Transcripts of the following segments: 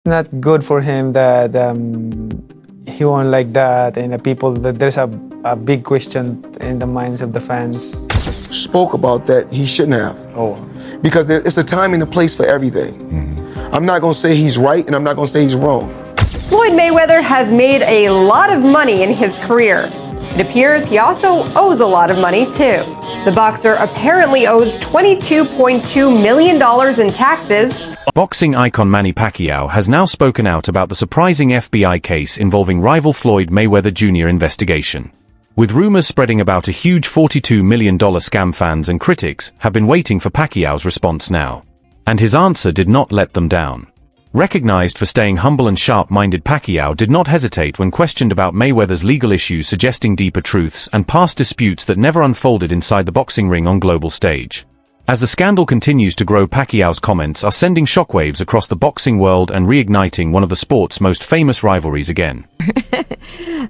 Not good for him that he won like that, and there's a big question in the minds of the fans. Spoke about that he shouldn't have. Because it's a time and a place for everything. I'm not gonna say he's right, and I'm not gonna say he's wrong. Floyd Mayweather has made a lot of money in his career. It appears he also owes a lot of money too. The boxer apparently owes $22.2 million in taxes. Boxing icon Manny Pacquiao has now spoken out about the surprising FBI case involving rival Floyd Mayweather Jr. investigation. With rumors spreading about a huge $42 million scam, fans and critics have been waiting for Pacquiao's response now. And his answer did not let them down. Recognized for staying humble and sharp-minded, Pacquiao did not hesitate when questioned about Mayweather's legal issues, suggesting deeper truths and past disputes that never unfolded inside the boxing ring on global stage. As the scandal continues to grow, Pacquiao's comments are sending shockwaves across the boxing world and reigniting one of the sport's most famous rivalries again.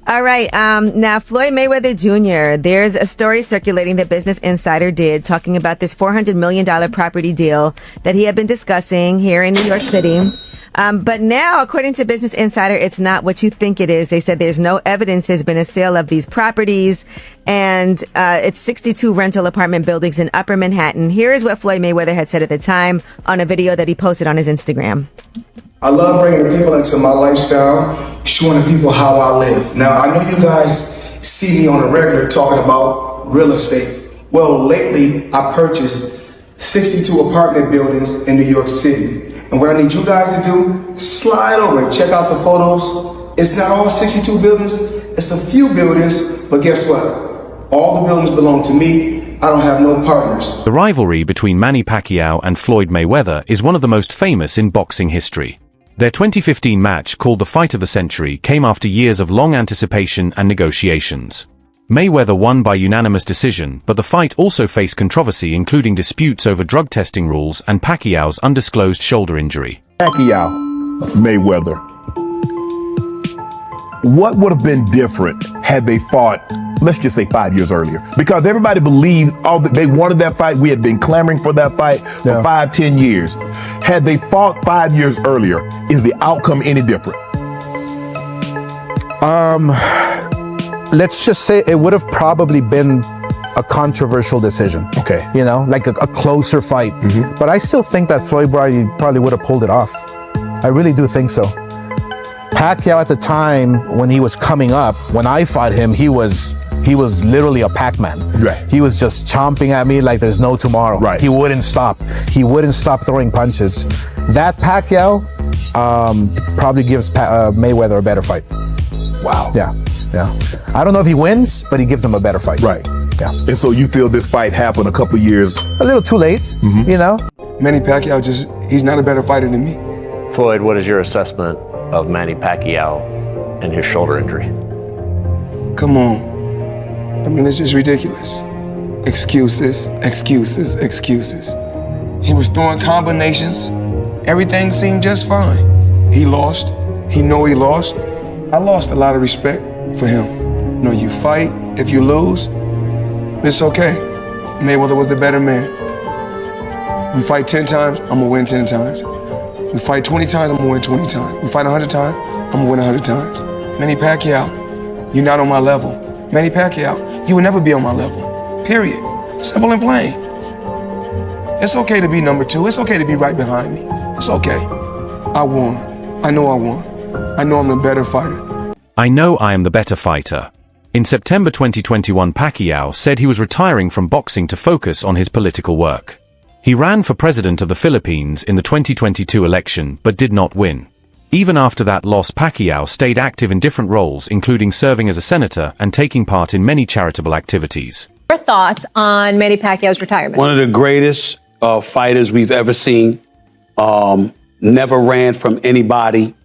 All right. Now, Floyd Mayweather Jr., there's a story circulating that Business Insider did talking about this $400 million property deal that he had been discussing here in New York City. But now, according to Business Insider, it's not what you think it is. They said there's no evidence there's been a sale of these properties, and it's 62 rental apartment buildings in Upper Manhattan. Here is what Floyd Mayweather had said at the time on a video that he posted on his Instagram. I love bringing people into my lifestyle, showing the people how I live. Now, I know you guys see me on a regular talking about real estate. Well, lately, I purchased 62 apartment buildings in New York City. And what I need you guys to do, slide over and check out the photos. It's not all 62 buildings, it's a few buildings, but guess what? All the buildings belong to me. I don't have no partners. The rivalry between Manny Pacquiao and Floyd Mayweather is one of the most famous in boxing history. Their 2015 match, called the Fight of the Century, came after years of long anticipation and negotiations. Mayweather won by unanimous decision, but the fight also faced controversy, including disputes over drug testing rules and Pacquiao's undisclosed shoulder injury. Pacquiao, Mayweather. What would have been different had they fought, let's just say 5 years earlier? Because everybody believed they wanted that fight. We had been clamoring for that fight for 5-10 years. Had they fought 5 years earlier, is the outcome any different? Let's just say it would have probably been a controversial decision. Okay. You know, like a closer fight. But I still think that Floyd probably would have pulled it off. I really do think so. Pacquiao at the time when he was coming up, when I fought him, he was literally a Pac-Man. Right. He was just chomping at me like there's no tomorrow. Right. He wouldn't stop. He wouldn't stop throwing punches. That Pacquiao probably gives Mayweather a better fight. Wow. Yeah. I don't know if he wins, but he gives him a better fight. Right. Yeah. And so you feel this fight happened a couple years? A little too late, you know? Manny Pacquiao he's not a better fighter than me. Floyd, what is your assessment of Manny Pacquiao and his shoulder injury? Come on. I mean, this is ridiculous. Excuses. He was throwing combinations. Everything seemed just fine. He lost. He lost. I lost a lot of respect for him. You know, you fight. If you lose, it's okay. Mayweather was the better man. We fight 10 times, I'm gonna win 10 times. We fight 20 times, I'm gonna win 20 times. We fight 100 times, I'm gonna win 100 times. Manny Pacquiao, you're not on my level. Manny Pacquiao, you will never be on my level. Period. Simple and plain. It's okay to be number 2. It's okay to be right behind me. It's okay. I won. I know I won. I know I'm the better fighter. I know I am the better fighter. In September 2021, Pacquiao said he was retiring from boxing to focus on his political work. He ran for president of the Philippines in the 2022 election, but did not win. Even after that loss, Pacquiao stayed active in different roles, including serving as a senator and taking part in many charitable activities. Your thoughts on Manny Pacquiao's retirement? One of the greatest fighters we've ever seen. Never ran from anybody.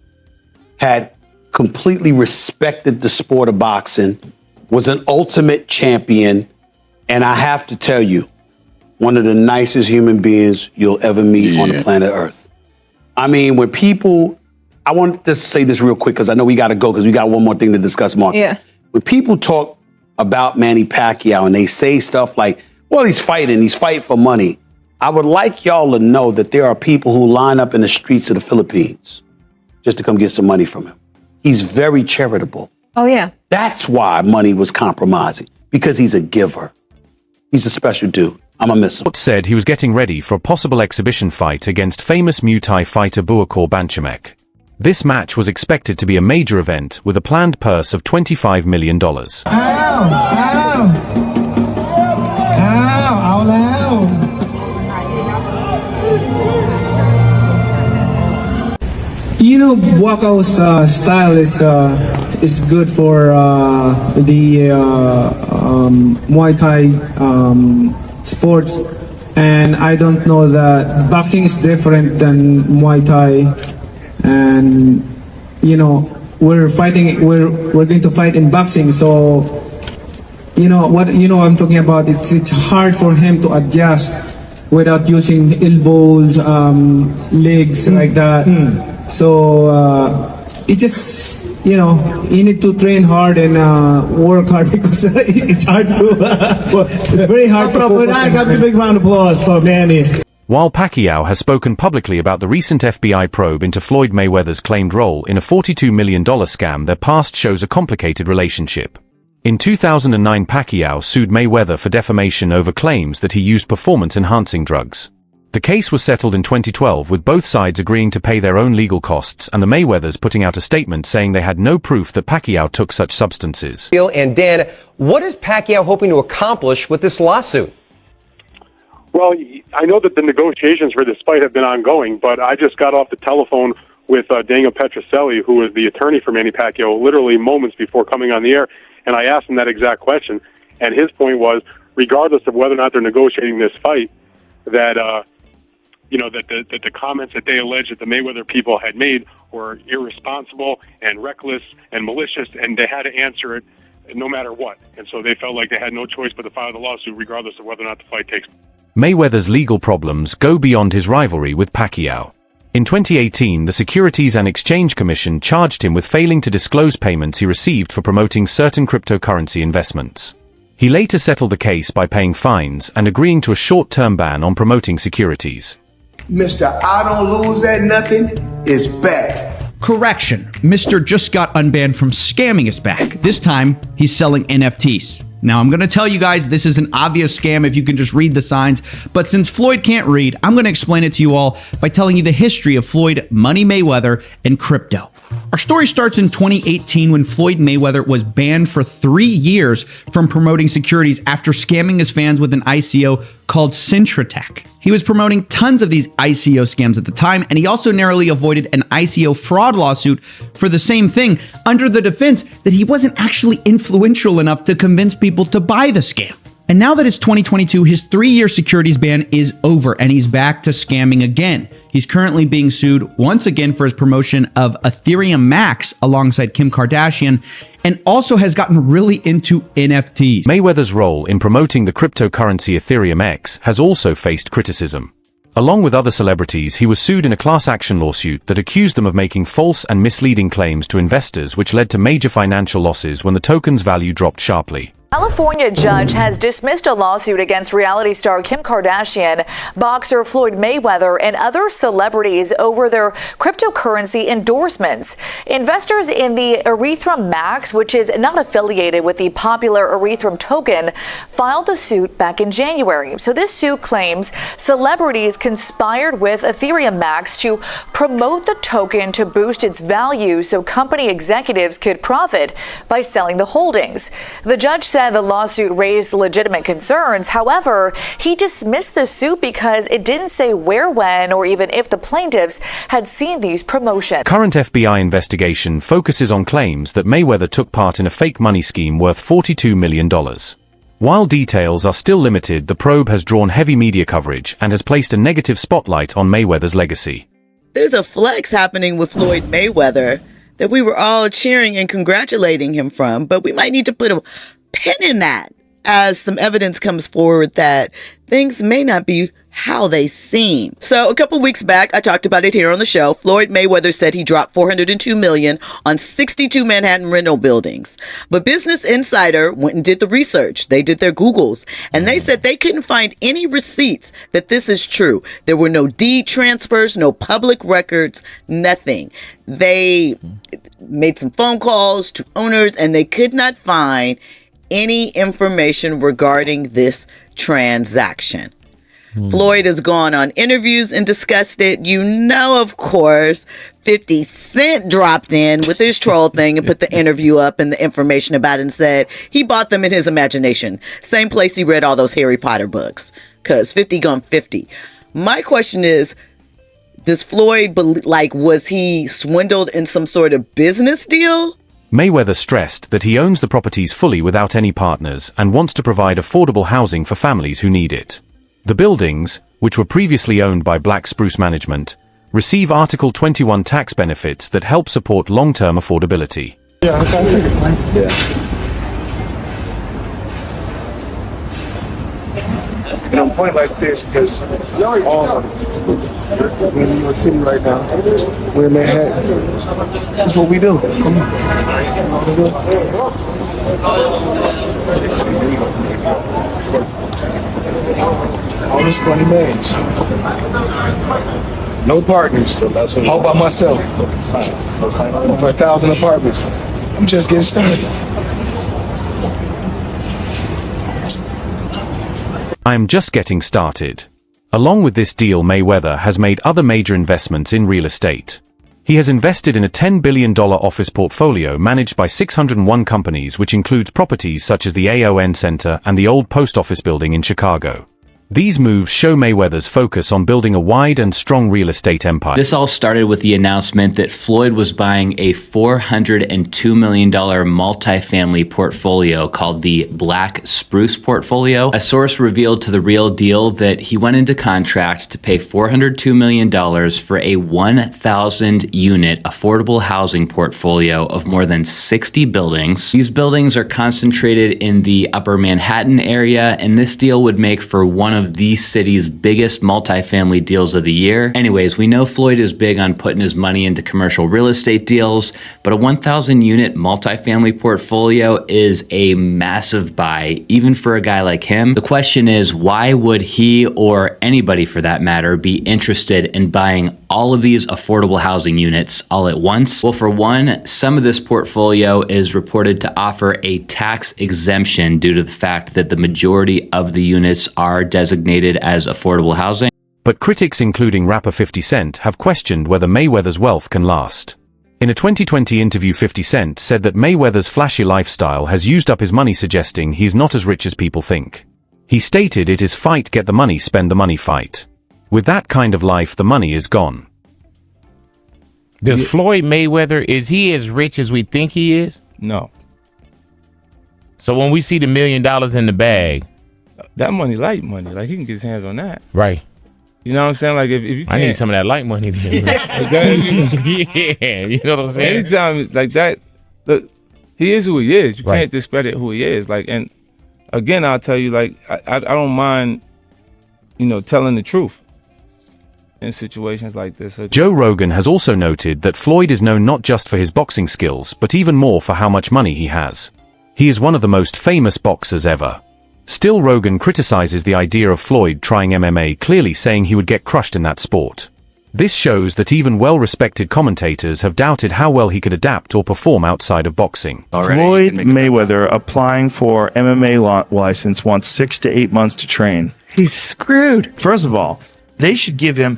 Had completely respected the sport of boxing. Was an ultimate champion. And I have to tell you, one of the nicest human beings you'll ever meet on the planet Earth. I mean, when people, I want to say this real quick because I know we got to go because we got one more thing to discuss, Mark. Yeah. When people talk about Manny Pacquiao and they say stuff like, well, he's fighting for money. I would like y'all to know that there are people who line up in the streets of the Philippines just to come get some money from him. He's very charitable. Oh, yeah. That's why money was compromising, because he's a giver. He's a special dude. I'm gonna miss him. Said he was getting ready for a possible exhibition fight against famous Muay Thai fighter Buakor Banchamek. This match was expected to be a major event with a planned purse of $25 million. You know, Buakor's style is good for the Muay Thai sports, and I don't know that boxing is different than Muay Thai, and you know we're going to fight in boxing, so you know what I'm talking about. It's hard for him to adjust without using elbows, legs like that. So it just, you need to train hard and work hard because it's hard to, it's very hard to focus. I got a big round of applause for Manny. While Pacquiao has spoken publicly about the recent FBI probe into Floyd Mayweather's claimed role in a $42 million scam, their past shows a complicated relationship. In 2009, Pacquiao sued Mayweather for defamation over claims that he used performance-enhancing drugs. The case was settled in 2012, with both sides agreeing to pay their own legal costs and the Mayweathers putting out a statement saying they had no proof that Pacquiao took such substances. And Dan, what is Pacquiao hoping to accomplish with this lawsuit? Well, I know that the negotiations for this fight have been ongoing, but I just got off the telephone with Daniel Petrocelli, who is the attorney for Manny Pacquiao, literally moments before coming on the air, and I asked him that exact question, and his point was, regardless of whether or not they're negotiating this fight, that that the comments that they allege that the Mayweather people had made were irresponsible and reckless and malicious, and they had to answer it no matter what. And so they felt like they had no choice but to file the lawsuit regardless of whether or not the fight takes place. Mayweather's legal problems go beyond his rivalry with Pacquiao. In 2018, the Securities and Exchange Commission charged him with failing to disclose payments he received for promoting certain cryptocurrency investments. He later settled the case by paying fines and agreeing to a short-term ban on promoting securities. Mr. I don't lose at nothing is back. Correction. Mr. just got unbanned from scamming is back. This time, he's selling NFTs. Now, I'm going to tell you guys this is an obvious scam if you can just read the signs, but since Floyd can't read, I'm going to explain it to you all by telling you the history of Floyd Money Mayweather and crypto. Our story starts in 2018 when Floyd Mayweather was banned for 3 years from promoting securities after scamming his fans with an ICO called Cintratec. He was promoting tons of these ICO scams at the time, and he also narrowly avoided an ICO fraud lawsuit for the same thing under the defense that he wasn't actually influential enough to convince people to buy the scam. And now that it's 2022, his 3-year securities ban is over and he's back to scamming again. He's currently being sued once again for his promotion of Ethereum Max alongside Kim Kardashian, and also has gotten really into NFTs. Mayweather's role in promoting the cryptocurrency Ethereum X has also faced criticism. Along with other celebrities, he was sued in a class action lawsuit that accused them of making false and misleading claims to investors, which led to major financial losses when the token's value dropped sharply. California judge has dismissed a lawsuit against reality star Kim Kardashian, boxer Floyd Mayweather, and other celebrities over their cryptocurrency endorsements. Investors in the Ethereum Max, which is not affiliated with the popular Ethereum token, filed the suit back in January. So this suit claims celebrities conspired with Ethereum Max to promote the token to boost its value so company executives could profit by selling the holdings. The judge said the lawsuit raised legitimate concerns. However, he dismissed the suit because it didn't say where, when, or even if the plaintiffs had seen these promotions. Current FBI investigation focuses on claims that Mayweather took part in a fake money scheme worth $42 million. While details are still limited, the probe has drawn heavy media coverage and has placed a negative spotlight on Mayweather's legacy. There's a flex happening with Floyd Mayweather that we were all cheering and congratulating him from, but we might need to put a pin in that. as some evidence comes forward that things may not be how they seem. So a couple weeks back, I talked about it here on the show. Floyd Mayweather said he dropped $402 million on 62 Manhattan rental buildings. But Business Insider went and did the research. They did their Googles, and they said they couldn't find any receipts that this is true. There were no deed transfers, no public records, nothing. They made some phone calls to owners, and they could not find any information regarding this transaction. Floyd has gone on interviews and discussed it. You know, of course, 50 Cent dropped in with his troll thing and put the interview up and the information about it and said he bought them in his imagination. Same place he read all those Harry Potter books, because 50 gone 50. My question is, does Floyd, was he swindled in some sort of business deal? Mayweather stressed that he owns the properties fully without any partners and wants to provide affordable housing for families who need it. The buildings, which were previously owned by Black Spruce Management, receive Article 21 tax benefits that help support long-term affordability. Yeah, And I'm pointing like this because we're in New York City right now. We're in Manhattan. That's what we do. Come on. All this 20 mans. No partners. All by myself. Over 1,000 apartments. I'm just getting started. I am just getting started. Along with this deal, Mayweather has made other major investments in real estate. He has invested in a $10 billion office portfolio managed by 601 companies, which includes properties such as the AON Center and the old post office building in Chicago. These moves show Mayweather's focus on building a wide and strong real estate empire. This all started with the announcement that Floyd was buying a $402 million multifamily portfolio called the Black Spruce portfolio. A source revealed to The Real Deal that he went into contract to pay $402 million for a 1,000-unit affordable housing portfolio of more than 60 buildings. These buildings are concentrated in the Upper Manhattan area, and this deal would make for one of the city's biggest multifamily deals of the year. Anyways, we know Floyd is big on putting his money into commercial real estate deals, but a 1,000-unit multifamily portfolio is a massive buy, even for a guy like him. The question is, why would he, or anybody for that matter, be interested in buying all of these affordable housing units all at once? Well, for one, some of this portfolio is reported to offer a tax exemption due to the fact that the majority of the units are designated as affordable housing. But critics, including rapper 50 Cent, have questioned whether Mayweather's wealth can last. In a 2020 interview, 50 Cent said that Mayweather's flashy lifestyle has used up his money, suggesting he's not as rich as people think. He stated it is fight, get the money, spend the money, fight. With that kind of life, the money is gone. Does Floyd Mayweather, is he as rich as we think he is? No. So when we see the $1 million in the bag, that money, light money, like he can get his hands on that. Right. You know what I'm saying? Like if you can't, I need some of that light money then. Yeah, you know what I'm saying? Anytime like that, look, he is who he is. You can't discredit who he is. Like, and again, I'll tell you, like, I don't mind, telling the truth in situations like this. Joe Rogan has also noted that Floyd is known not just for his boxing skills, but even more for how much money he has. He is one of the most famous boxers ever. Still, Rogan criticizes the idea of Floyd trying MMA, clearly saying he would get crushed in that sport. This shows that even well-respected commentators have doubted how well he could adapt or perform outside of boxing. Floyd Mayweather applying for MMA license wants 6 to 8 months to train. He's screwed. First of all, they should give him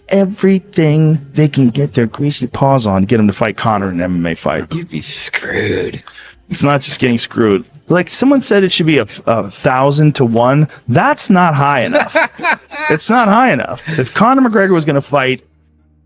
everything they can get their greasy paws on to get him to fight Conor in an MMA fight. You'd be screwed. It's not just getting screwed. Like someone said, it should be 1,000 to 1. That's not high enough. It's not high enough. If Conor McGregor was going to fight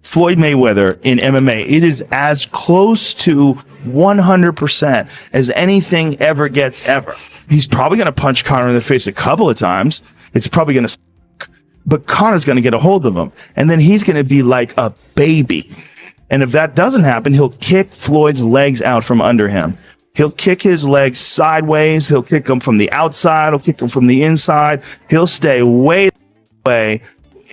Floyd Mayweather in MMA, it is as close to 100% as anything ever gets ever. He's probably going to punch Conor in the face a couple of times. It's probably going to suck. But Conor's going to get a hold of him. And then he's going to be like a baby. And if that doesn't happen, he'll kick Floyd's legs out from under him. He'll kick his legs sideways. He'll kick them from the outside. He'll kick them from the inside. He'll stay way away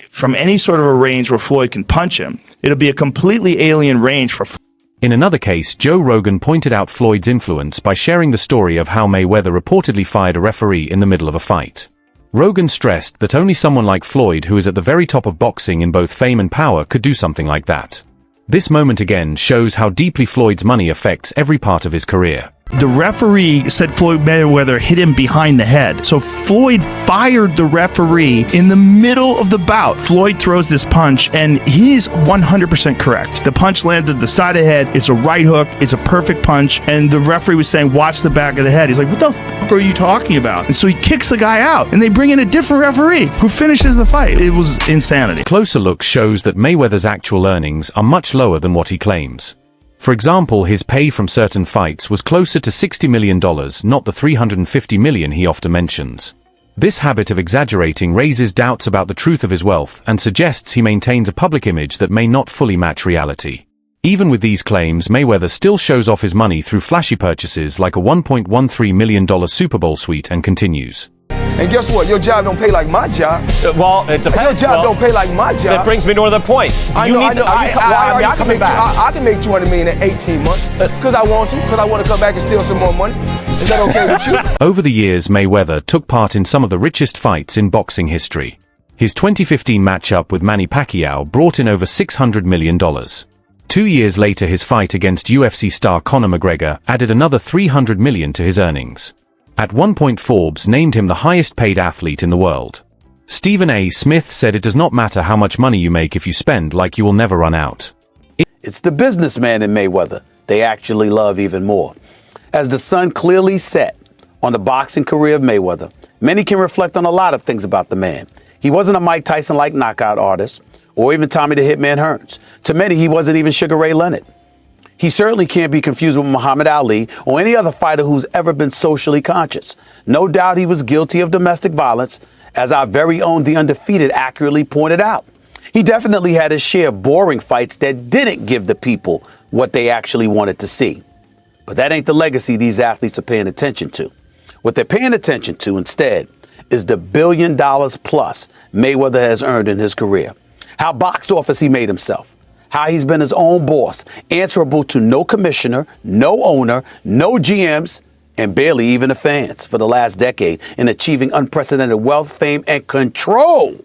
from any sort of a range where Floyd can punch him. It'll be a completely alien range for Floyd. In another case, Joe Rogan pointed out Floyd's influence by sharing the story of how Mayweather reportedly fired a referee in the middle of a fight. Rogan stressed that only someone like Floyd, who is at the very top of boxing in both fame and power, could do something like that. This moment again shows how deeply Floyd's money affects every part of his career. The referee said Floyd Mayweather hit him behind the head. So Floyd fired the referee in the middle of the bout. Floyd throws this punch, and he's 100% correct. The punch landed the side of the head. It's a right hook. It's a perfect punch. And the referee was saying, watch the back of the head. He's like, what the fuck are you talking about? And so he kicks the guy out, and they bring in a different referee who finishes the fight. It was insanity. Closer look shows that Mayweather's actual earnings are much lower than what he claims. For example, his pay from certain fights was closer to $60 million, not the $350 million he often mentions. This habit of exaggerating raises doubts about the truth of his wealth and suggests he maintains a public image that may not fully match reality. Even with these claims, Mayweather still shows off his money through flashy purchases like a $1.13 million Super Bowl suite and continues. And guess what? Your job don't pay like my job. Well, it depends. Your job don't pay like my job. That brings me to another point. I know. Why are you coming back? I can make $200 million in 18 months because I want to. Because I want to come back and steal some more money. Is that okay with you? Over the years, Mayweather took part in some of the richest fights in boxing history. His 2015 matchup with Manny Pacquiao brought in over $600 million. 2 years later, his fight against UFC star Conor McGregor added another $300 million to his earnings. At one point, Forbes named him the highest-paid athlete in the world. Stephen A. Smith said it does not matter how much money you make if you spend like you will never run out. It's the businessman in Mayweather they actually love even more. As the sun clearly set on the boxing career of Mayweather, many can reflect on a lot of things about the man. He wasn't a Mike Tyson-like knockout artist, or even Tommy the Hitman Hearns. To many, he wasn't even Sugar Ray Leonard. He certainly can't be confused with Muhammad Ali or any other fighter who's ever been socially conscious. No doubt he was guilty of domestic violence, as our very own The Undefeated accurately pointed out. He definitely had his share of boring fights that didn't give the people what they actually wanted to see. But that ain't the legacy these athletes are paying attention to. What they're paying attention to instead is the $1 billion plus Mayweather has earned in his career. How box office he made himself. How he's been his own boss, answerable to no commissioner, no owner, no GMs, and barely even the fans for the last decade in achieving unprecedented wealth, fame, and control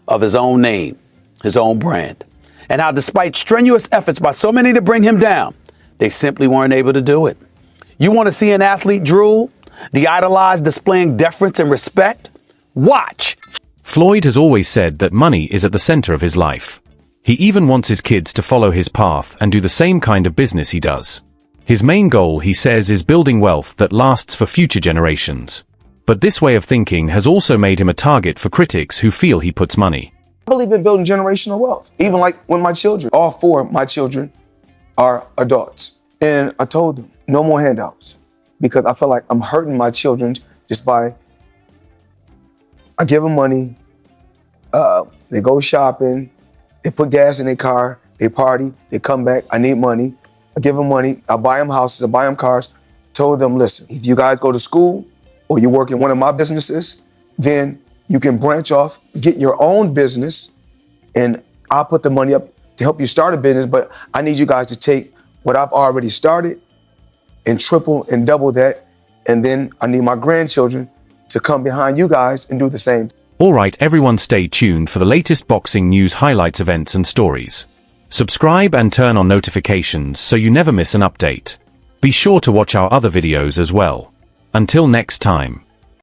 of his own name, his own brand. And how despite strenuous efforts by so many to bring him down, they simply weren't able to do it. You want to see an athlete drool? The idolized displaying deference and respect? Watch. Floyd has always said that money is at the center of his life. He even wants his kids to follow his path and do the same kind of business he does. His main goal, he says, is building wealth that lasts for future generations. But this way of thinking has also made him a target for critics who feel he puts money. I believe in building generational wealth. Even like when my children, all four of my children are adults. And I told them, no more handouts. Because I feel like I'm hurting my children just by, I give them money, they go shopping, they put gas in their car, they party, they come back, I need money. I give them money, I buy them houses, I buy them cars. Told them, listen, if you guys go to school or you work in one of my businesses, then you can branch off, get your own business, and I'll put the money up to help you start a business, but I need you guys to take what I've already started and triple and double that, and then I need my grandchildren to come behind you guys and do the same. Alright, everyone, stay tuned for the latest boxing news, highlights, events and stories. Subscribe and turn on notifications so you never miss an update. Be sure to watch our other videos as well. Until next time.